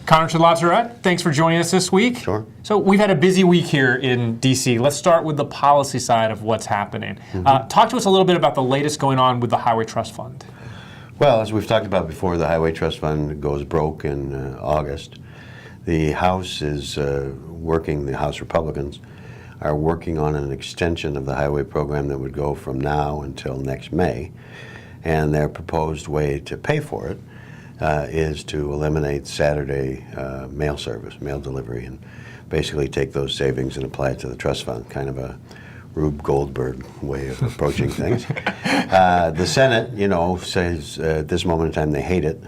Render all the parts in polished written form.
Congressman Lobsterette, thanks for joining us this week. Sure. So we've had a busy week here in D.C. Let's start with the policy side of what's happening. Talk to us a little bit about the latest going on with the Highway Trust Fund. Well, as we've talked about before, the Highway Trust Fund goes broke in August. The House is the House Republicans are working on an extension of the highway program that would go from now until next May. And their proposed way to pay for it is to eliminate Saturday mail service, mail delivery, and basically take those savings and apply it to the trust fund, kind of a Rube Goldberg way of approaching things. The Senate, says at this moment in time they hate it,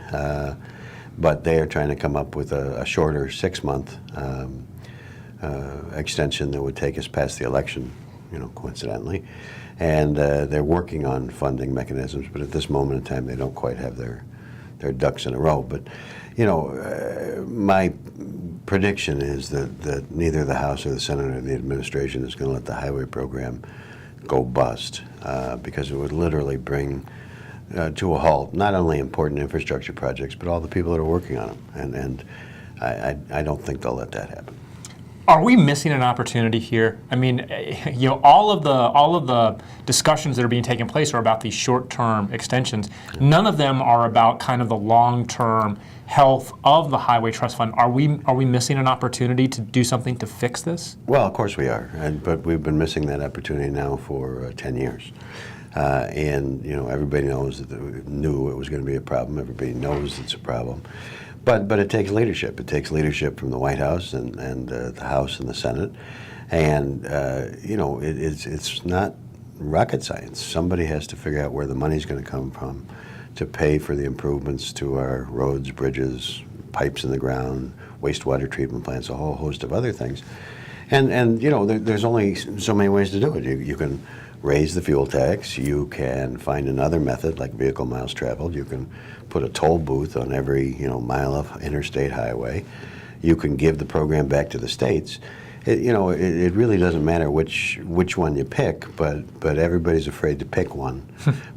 but they are trying to come up with a shorter 6-month extension that would take us past the election, coincidentally. And they're working on funding mechanisms, but at this moment in time they don't quite have their ducks in a row. But, my prediction is that neither the House or the Senate or the administration is going to let the highway program go bust, because it would literally bring to a halt not only important infrastructure projects, but all the people that are working on them. And I don't think they'll let that happen. Are we missing an opportunity here? I mean, all of the discussions that are being taken place are about these short-term extensions. None of them are about kind of the long-term health of the Highway Trust Fund. Are we missing an opportunity to do something to fix this? Well, of course we are, but we've been missing that opportunity now for 10 years. And everybody knew it was going to be a problem. Everybody knows it's a problem. But it takes leadership. It takes leadership from the White House and the House and the Senate. And, it's not rocket science. Somebody has to figure out where the money's going to come from to pay for the improvements to our roads, bridges, pipes in the ground, wastewater treatment plants, a whole host of other things. And there's only so many ways to do it. You can raise the fuel tax. You can find another method like vehicle miles traveled. You can put a toll booth on every mile of interstate highway. You can give the program back to the states. It really doesn't matter which one you pick, but everybody's afraid to pick one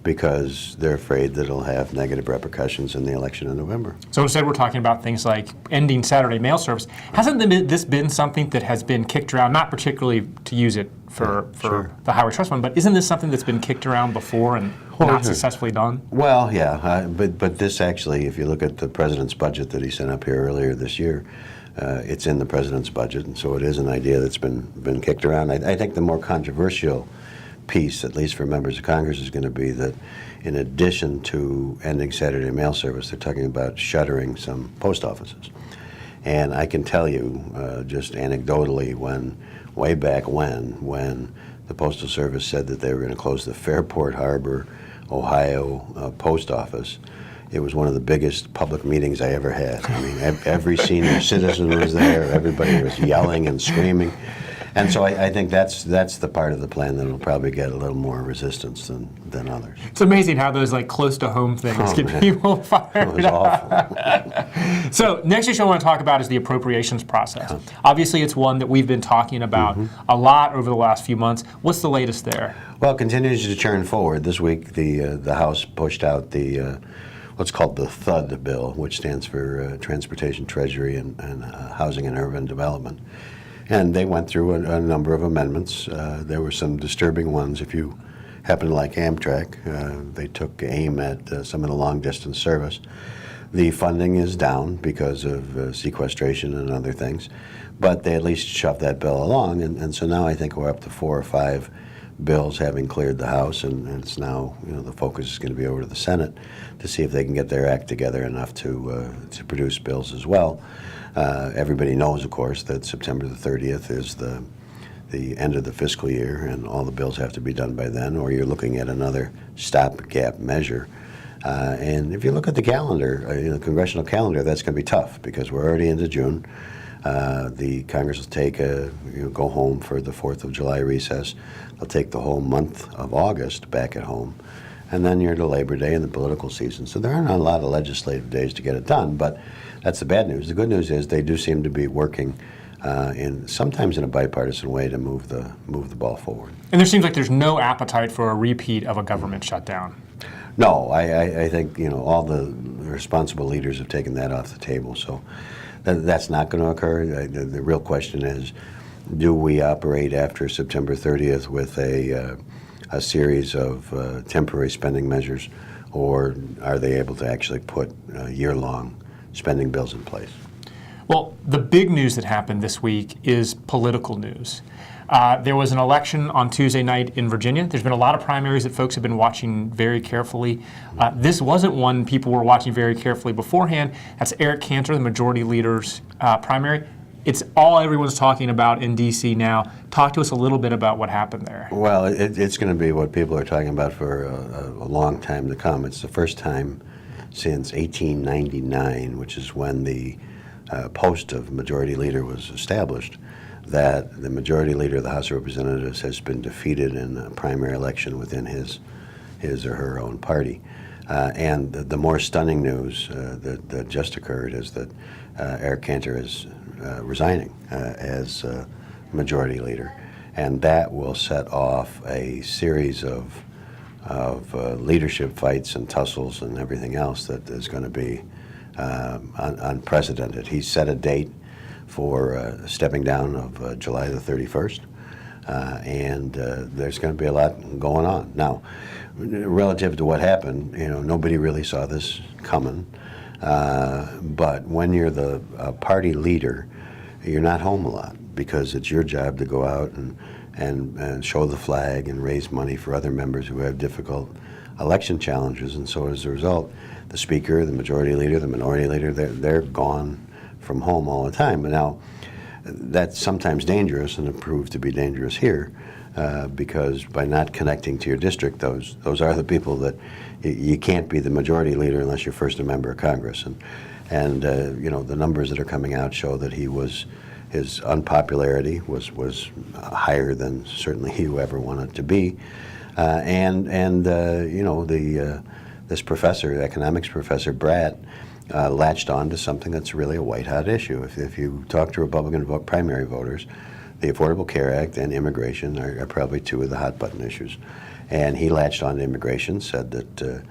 because they're afraid that it'll have negative repercussions in the election in November. So instead we're talking about things like ending Saturday mail service. Hasn't this been something that has been kicked around, not particularly to use it for the Highway Trust Fund, but isn't this something that's been kicked around before and not successfully done? Well, yeah, but this actually, if you look at the president's budget that he sent up here earlier this year, it's in the president's budget, and so it is an idea that's been kicked around. I think the more controversial piece, at least for members of Congress, is going to be that in addition to ending Saturday mail service, they're talking about shuttering some post offices. And I can tell you, just anecdotally, way back when the Postal Service said that they were going to close the Fairport Harbor, Ohio post office, it was one of the biggest public meetings I ever had. I mean, every senior citizen was there. Everybody was yelling and screaming. And so I think that's the part of the plan that will probably get a little more resistance than others. It's amazing how those close to home things get people fired. It was awful. So next issue I want to talk about is the appropriations process. Obviously, it's one that we've been talking about a lot over the last few months. What's the latest there? Well, it continues to churn forward. This week, the House pushed out the what's called the THUD bill, which stands for Transportation, Treasury, and Housing and Urban Development. And they went through a number of amendments. There were some disturbing ones. If you happen to like Amtrak, they took aim at some of the long-distance service. The funding is down because of sequestration and other things, but they at least shoved that bill along. And so now I think we're up to 4 or 5 bills having cleared the House, and it's now, the focus is going to be over to the Senate to see if they can get their act together enough to produce bills as well. Everybody knows, of course, that September the 30th is the end of the fiscal year, and all the bills have to be done by then, or you're looking at another stopgap measure. And if you look at the calendar, the congressional calendar, that's going to be tough because we're already into June. The Congress will take go home for the 4th of July recess. They'll take the whole month of August back at home. And then you're to Labor Day and the political season. So there aren't a lot of legislative days to get it done, but that's the bad news. The good news is they do seem to be working sometimes in a bipartisan way to move the ball forward. And there seems like there's no appetite for a repeat of a government shutdown. No, I think all the responsible leaders have taken that off the table. So That's not going to occur. The real question is, do we operate after September 30th with a series of temporary spending measures, or are they able to actually put year-long spending bills in place? Well, the big news that happened this week is political news. There was an election on Tuesday night in Virginia. There's been a lot of primaries that folks have been watching very carefully. This wasn't one people were watching very carefully beforehand. That's Eric Cantor, the majority leader's primary. It's all everyone's talking about in D.C. now. Talk to us a little bit about what happened there. Well, it's going to be what people are talking about for a long time to come. It's the first time since 1899, which is when the post of majority leader was established, that the majority leader of the House of Representatives has been defeated in a primary election within his or her own party. And the more stunning news that just occurred is that Eric Cantor is resigning as majority leader, and that will set off a series of leadership fights and tussles and everything else that is going to be unprecedented. He's set a date for stepping down of July the 31st, and there's going to be a lot going on. Now, relative to what happened, nobody really saw this coming, but when you're the party leader, you're not home a lot because it's your job to go out and show the flag and raise money for other members who have difficult election challenges. And so as a result, the speaker, the majority leader, the minority leader, they're gone from home all the time. But now that's sometimes dangerous, and it proved to be dangerous here because by not connecting to your district, those are the people that you can't be the majority leader unless you're first a member of Congress. And the numbers that are coming out show that his unpopularity was higher than certainly he ever wanted to be, this professor, the economics professor Bratt, latched on to something that's really a white-hot issue. If you talk to Republican primary voters, the Affordable Care Act and immigration are probably two of the hot-button issues. And he latched on to immigration, said that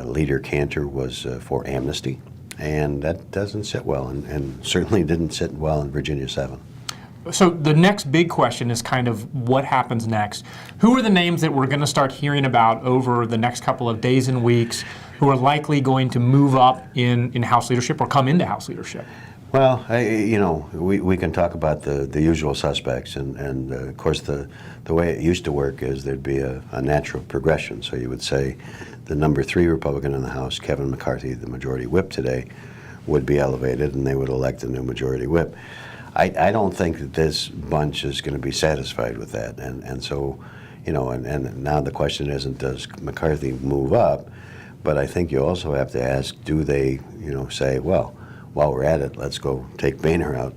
Leader Cantor was for amnesty, and that doesn't sit well, and certainly didn't sit well in Virginia 7. So the next big question is kind of what happens next. Who are the names that we're going to start hearing about over the next couple of days and weeks who are likely going to move up in House leadership or come into House leadership? Well, we can talk about the usual suspects, and of course the way it used to work is there'd be a natural progression. So you would say the number 3 Republican in the House, Kevin McCarthy, the majority whip today, would be elevated, and they would elect a new majority whip. I don't think that this bunch is going to be satisfied with that, and so, and now the question isn't does McCarthy move up, but I think you also have to ask, do they, say, well, while we're at it, let's go take Boehner out,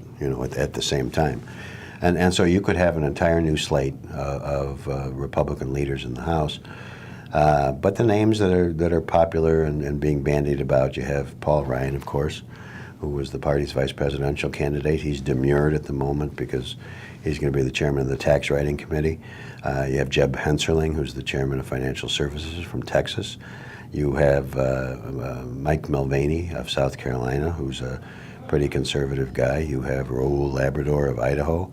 at the same time. And so you could have an entire new slate of Republican leaders in the House. But the names that are popular and being bandied about, you have Paul Ryan, of course, who was the party's vice presidential candidate. He's demurred at the moment because he's going to be the chairman of the Tax Writing Committee. You have Jeb Hensarling, who's the chairman of Financial Services from Texas. You have Mike Mulvaney of South Carolina, who's a pretty conservative guy. You have Raul Labrador of Idaho.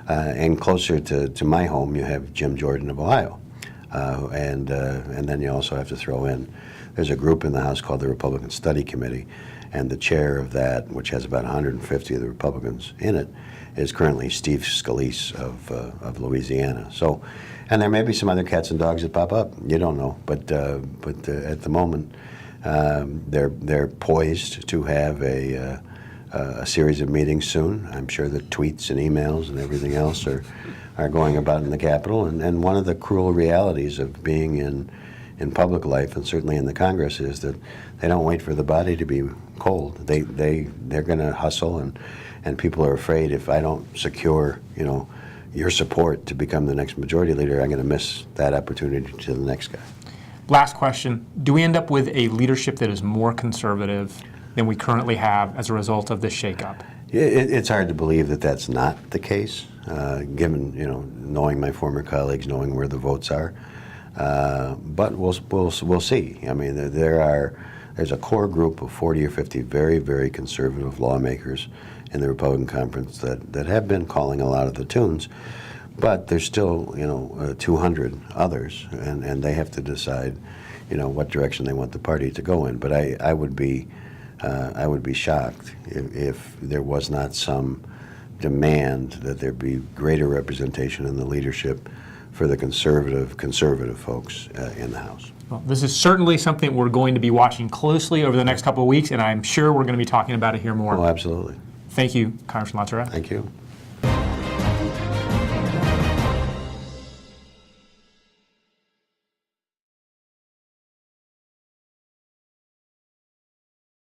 And closer to my home, you have Jim Jordan of Ohio. And then you also have to throw in, there's a group in the House called the Republican Study Committee, and the chair of that, which has about 150 of the Republicans in it, is currently Steve Scalise of Louisiana. So, and there may be some other cats and dogs that pop up. You don't know, but at the moment, they're poised to have a series of meetings soon. I'm sure that tweets and emails and everything else are going about in the Capitol. And one of the cruel realities of being in public life, and certainly in the Congress, is that they don't wait for the body to be cold. They're going to hustle, and people are afraid if I don't secure, your support to become the next majority leader, I'm going to miss that opportunity to the next guy. Last question. Do we end up with a leadership that is more conservative than we currently have as a result of this shakeup? It's hard to believe that that's not the case, given, knowing my former colleagues, knowing where the votes are. But we'll see. I mean, there are there's a core group of 40 or 50 very, very conservative lawmakers in the Republican conference that have been calling a lot of the tunes, but there's still, 200 others, and they have to decide, what direction they want the party to go in. But I would be shocked if there was not some demand that there be greater representation in the leadership for the conservative folks in the House. Well, this is certainly something we're going to be watching closely over the next couple of weeks, and I'm sure we're going to be talking about it here more. Oh, absolutely. Thank you, Congressman LaTourette. Thank you.